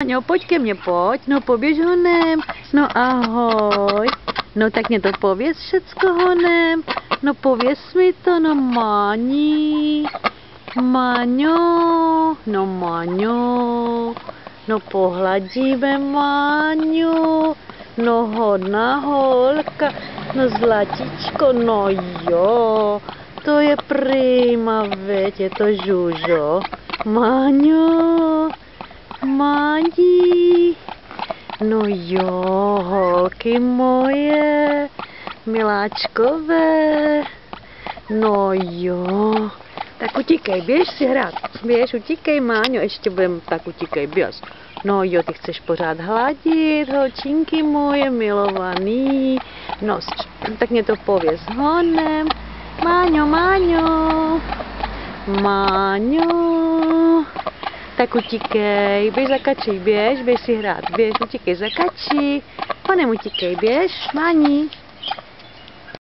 Máňo, pojď ke mně, pojď. No poběž honem. No ahoj. No tak mě to pověz všecko honem. No pověz mi to, no Máni. Máňo. No Máňo. No pohladíme Máňu. No hodná holka. No zlatičko, no jo. To je prima, veď, je to Žužo. Máňo. Máni. No jo, holky moje, miláčkové. No jo. Tak utíkej, běž si hrát. Běž, utíkej, Máňo, ještě budem, tak utíkej, běž. No jo, ty chceš pořád hladit, holčinky moje, milovaný. No, tak mě to pověz honem. Máňo, Máňo. Máňo. Tak utíkej, běž za kačí, běž si hrát, běž, utíkej za kačí. Honem utíkej, běž, Máni.